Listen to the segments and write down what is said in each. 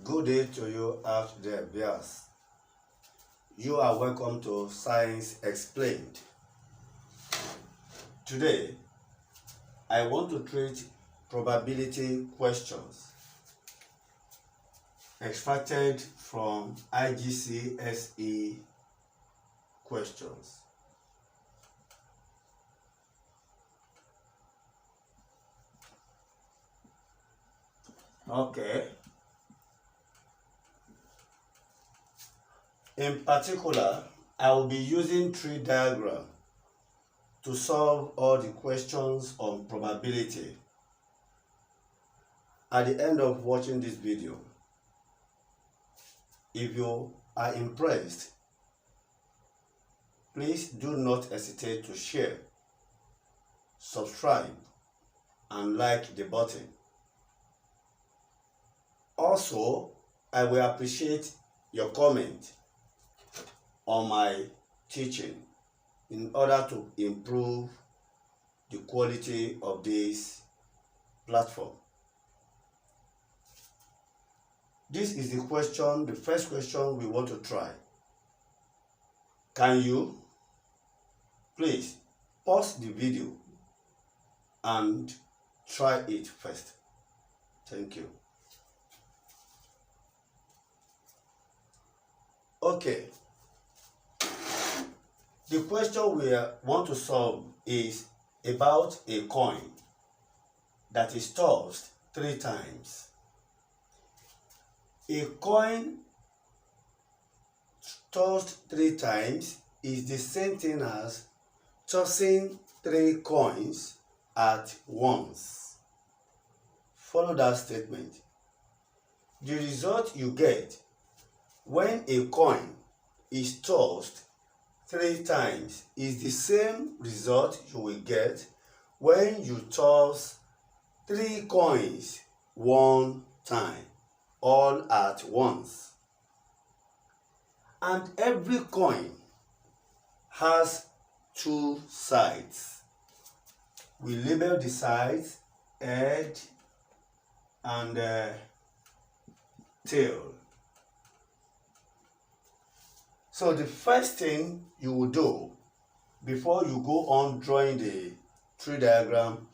Good day to you out there, viewers. You are welcome to Science Explained. Today, I want to treat probability questions extracted from IGCSE questions. Okay. In particular, I will be using tree diagram to solve all the questions on probability. At the end of watching this video, if you are impressed, please do not hesitate to share, subscribe, and like the button. Also, I will appreciate your comment on my teaching in order to improve the quality of this platform. This is the first question we want to try. Can you please pause the video and try it first? Thank you. Okay. The question we want to solve is about a coin that is tossed 3 times. A coin tossed 3 times is the same thing as tossing 3 coins at once. Follow that statement. The result you get when a coin is tossed 3 times is the same result you will get when you toss 3 coins 1 time, all at once. And every coin has 2 sides. We label the sides head and tail. So the first thing you will do before you go on drawing the tree diagram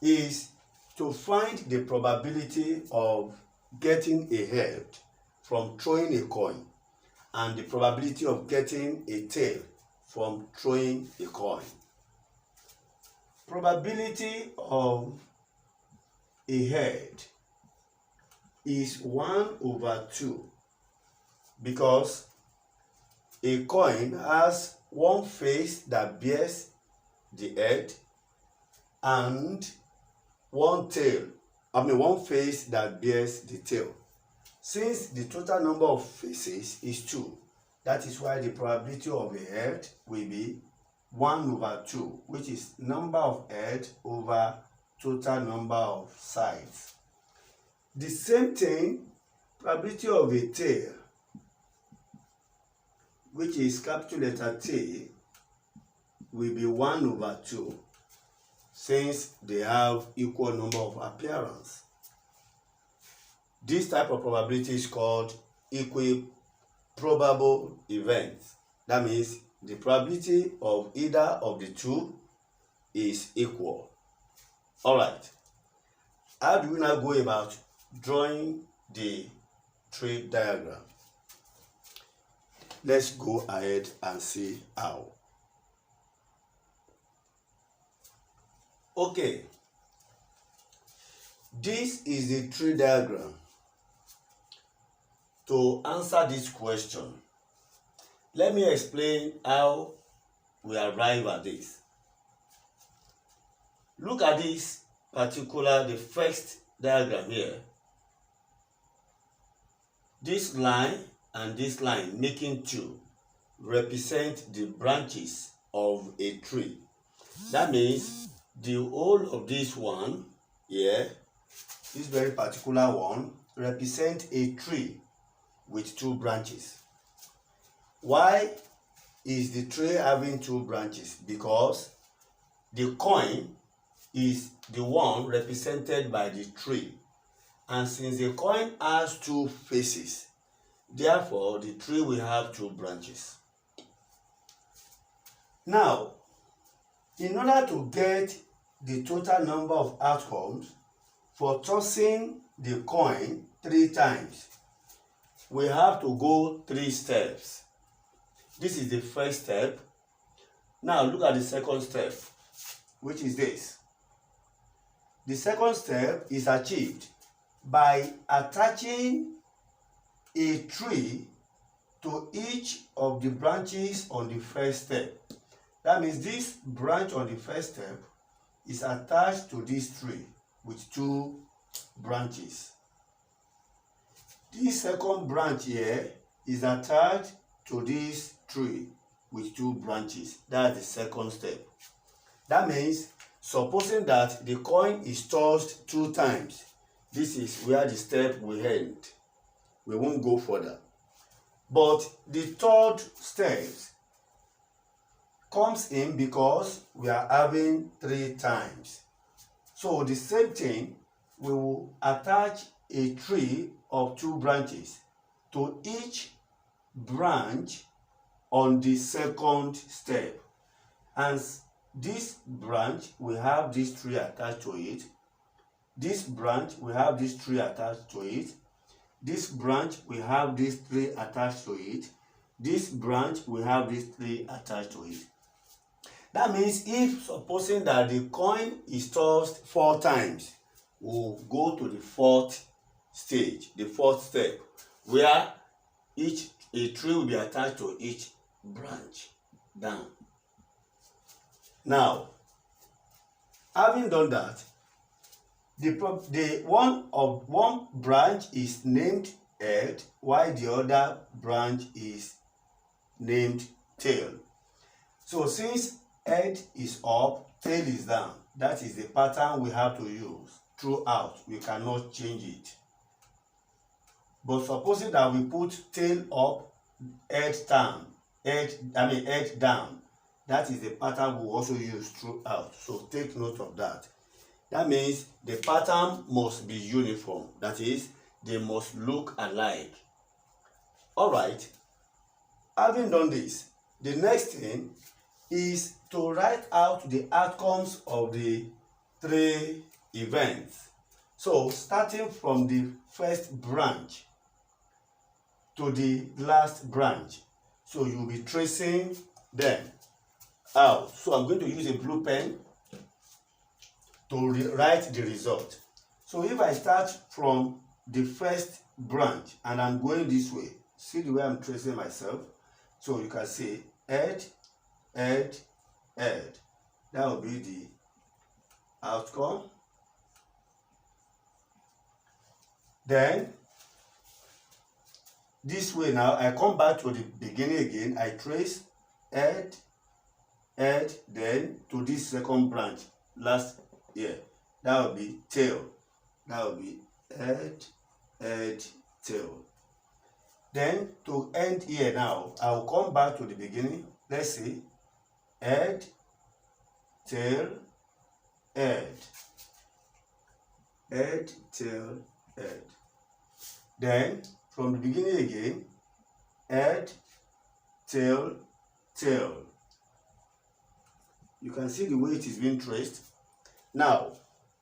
is to find the probability of getting a head from throwing a coin and the probability of getting a tail from throwing a coin. Probability of a head is 1/2 because a coin has one face that bears the head and one face that bears the tail. Since the total number of faces is 2, that is why the probability of a head will be 1/2, which is number of head over total number of sides. The same thing, probability of a tail, which is capital letter T, will be 1/2 since they have equal number of appearance. This type of probability is called equiprobable events. That means the probability of either of the 2 is equal. Alright, how do we now go about drawing the tree diagram? Let's go ahead and see how. Okay, this is the tree diagram. To answer this question, let me explain how we arrive at this. Look at this the first diagram here. This line and this line making 2 represent the branches of a tree. That means the whole of this one here, this very particular one, represents a tree with 2 branches. Why is the tree having 2 branches? Because the coin is the one represented by the tree And since the coin has two faces, therefore the tree will have two branches. Now, in order to get the total number of outcomes for tossing the coin 3 times, we have to go 3 steps. This is the first step. Now look at the second step, which is this. The second step is achieved by attaching a tree to each of the branches on the first step. That means this branch on the first step is attached to this tree with 2 branches. This second branch here is attached to this tree with 2 branches. That's the second step. That means, supposing that the coin is tossed 2 times, this is where the step will end. We won't go further. But the third step comes in because we are having 3 times. So the same thing, we will attach a tree of 2 branches to each branch on the second step. And this branch will have this tree attached to it. This branch will have this tree attached to it. This branch will have this tree attached to it. This branch will have this tree attached to it. That means if supposing that the coin is tossed 4 times, we'll go to the 4th stage, the 4th step, where a tree will be attached to each branch down. Now, having done that, one branch is named head, while the other branch is named tail. So since head is up, tail is down, that is the pattern we have to use throughout. We cannot change it. But supposing that we put tail up, head down, head down, that is the pattern we also use throughout. So take note of that. That means the pattern must be uniform. That is, they must look alike. Alright, having done this, the next thing is to write out the outcomes of the 3 events. So starting from the first branch to the last branch. So you'll be tracing them out. So I'm going to use a blue pen to write the result. So if I start from the first branch and I'm going this way, see the way I'm tracing myself. So you can see head, head, head. That will be the outcome. Then this way now, I come back to the beginning again. I trace head, head, then to this second branch, last here. That will be tail. That will be head, head, tail. Then to end here now, I will come back to the beginning. Let's see, head, tail, head, head, tail, head. Then from the beginning again, head, tail, tail. You can see the way it is being traced. Now,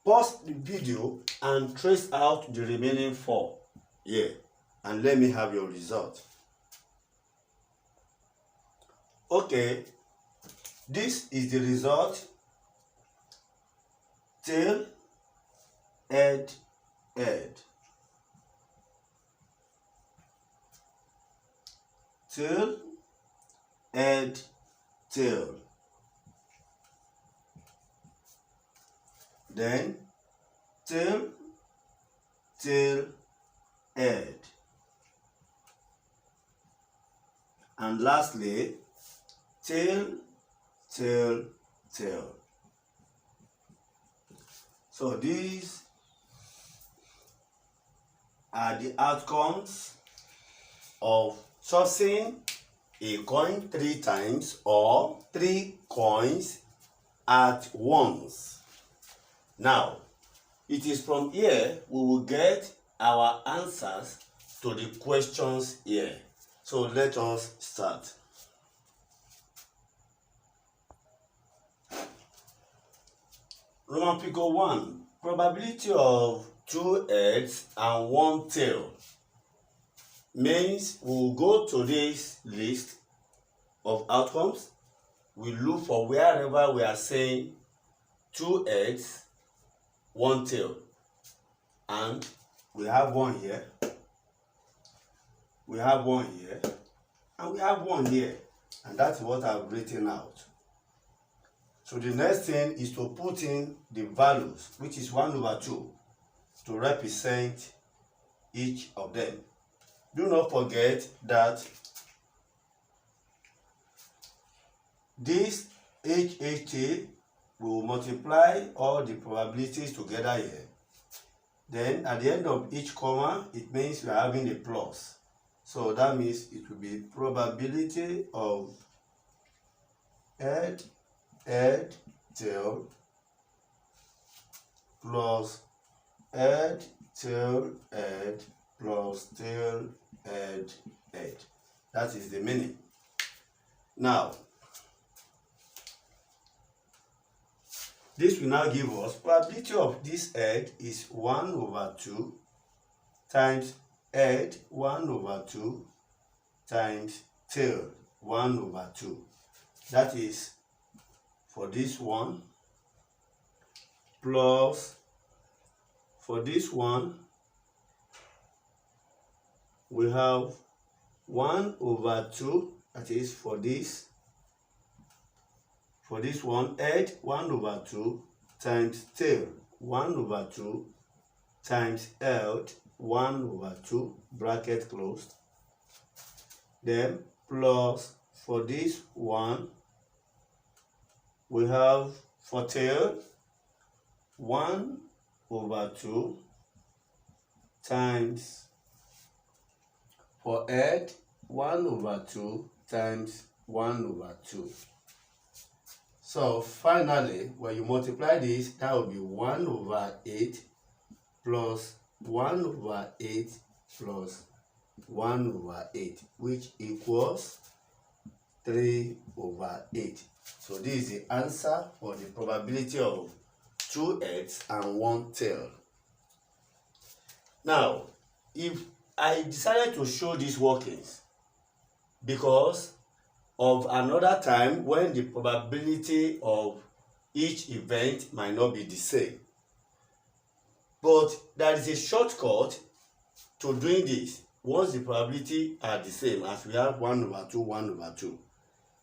pause the video and trace out the remaining 4 here, and let me have your result. Okay, this is the result. Tail, head, head. Tail, head, tail. Then tail, tail, head. And lastly, tail, tail, tail. So these are the outcomes of tossing a coin 3 times or 3 coins at once. Now, it is from here we will get our answers to the questions here. So let us start. Roman figure 1. Probability of 2 heads and 1 tail. Means we'll go to this list of outcomes. We look for wherever we are saying 2 heads, 1 tail. And we have one here. We have one here. And we have one here. And that's what I've written out. So the next thing is to put in the values, which is 1/2, to represent each of them. Do not forget that this HHT will multiply all the probabilities together here. Then at the end of each comma, it means we are having a plus. So that means it will be probability of head, tail, plus head, tail, head, plus tail, head. That is the meaning. Now, this will now give us probability of this head is 1/2 times head 1/2 times tail 1/2. That is for this one, plus for this one we have 1/2, that is for this one, head 1/2 times tail 1/2 times head 1/2, bracket closed. Then plus for this one we have for tail 1/2 times for head 1/2 times 1/2. So finally, when you multiply this, that will be 1/8 plus 1/8 plus 1/8, which equals 3/8. So this is the answer for the probability of 2 heads and 1 tail. Now, if I decided to show these workings because of another time when the probability of each event might not be the same, but there is a shortcut to doing this. Once the probability are the same, as we have 1/2, 1/2,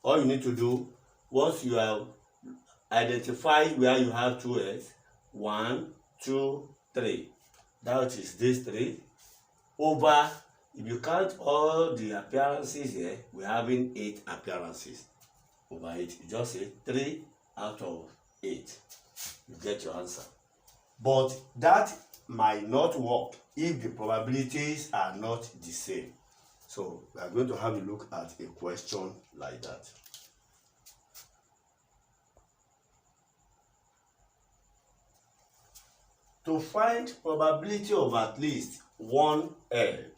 all you need to do, once you have identified where you have 2 heads, 1, 2, 3, that is this 3, over, if you count all the appearances here, we're having 8 appearances over 8. You just say 3 out of 8. You get your answer. But that might not work if the probabilities are not the same. So we are going to have a look at a question like that. To find probability of at least 1 head,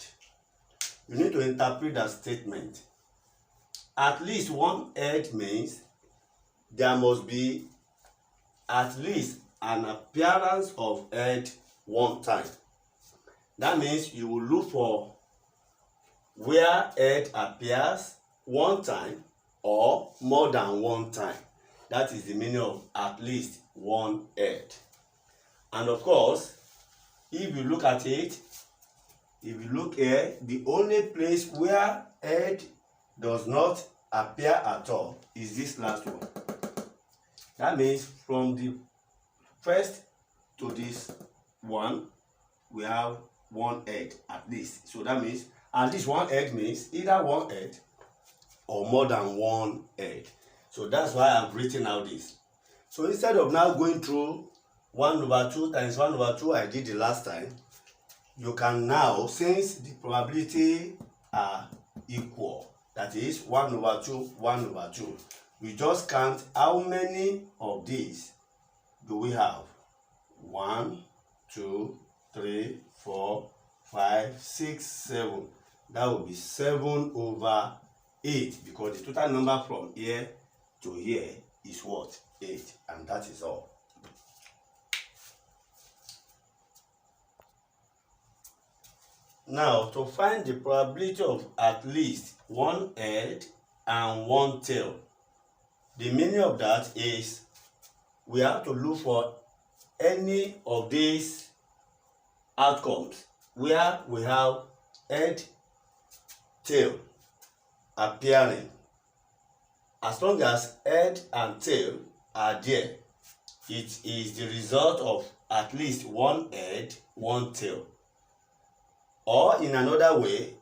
you need to interpret that statement. At least 1 head means there must be at least an appearance of head 1 time. That means you will look for where head appears 1 time or more than 1 time. That is the meaning of at least 1 head. And of course, if you look at it, if you look here, the only place where head does not appear at all is this last one. That means from the first to this one, we have 1 head at least. So that means at least 1 head means either 1 head or more than 1 head. So that's why I've written out this. So instead of now going through 1/2 times 1/2 I did the last time, you can now, since the probability are equal, that is 1/2, 1/2, we just count how many of these do we have. 1, 2, 3, 4, 5, 6, 7. That will be 7 over 8, because the total number from here to here is what? 8, and that is all. Now, to find the probability of at least one head and one tail, the meaning of that is we have to look for any of these outcomes where we have head, tail appearing. As long as head and tail are there, it is the result of at least one head, one tail. Or in another way,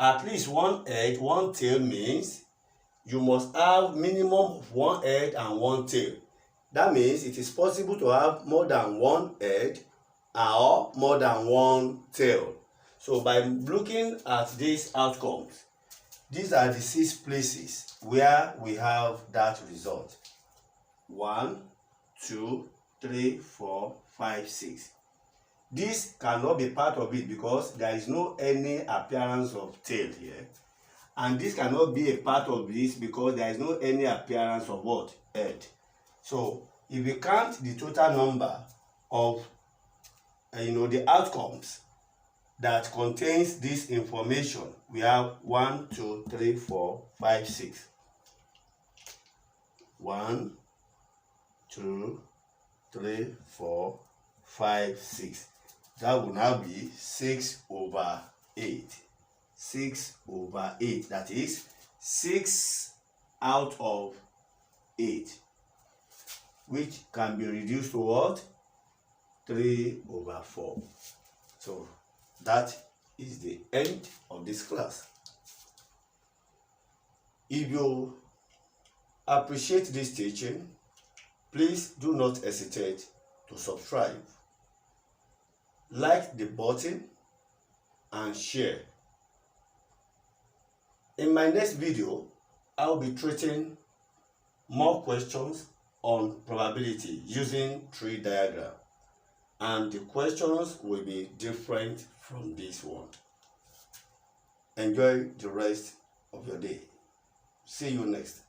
at least one head, one tail means you must have minimum of one head and one tail. That means it is possible to have more than one head or more than one tail. So by looking at these outcomes, these are the 6 places where we have that result. 1, 2, 3, 4, 5, 6. This cannot be part of it because there is no any appearance of tail here. And this cannot be a part of this because there is no any appearance of what? Head. So if we count the total number of the outcomes that contains this information, we have 1, 2, 3, 4, 5, 6. 1, 2, 3, 4, 5, 6. That will now be 6 over 8. 6 over 8. That is 6 out of 8, which can be reduced to what? 3 over 4. So that is the end of this class. If you appreciate this teaching, please do not hesitate to subscribe, like the button, and share. In my next video, I will be treating more questions on probability using tree diagram, and the questions will be different from this one. Enjoy the rest of your day. See you next.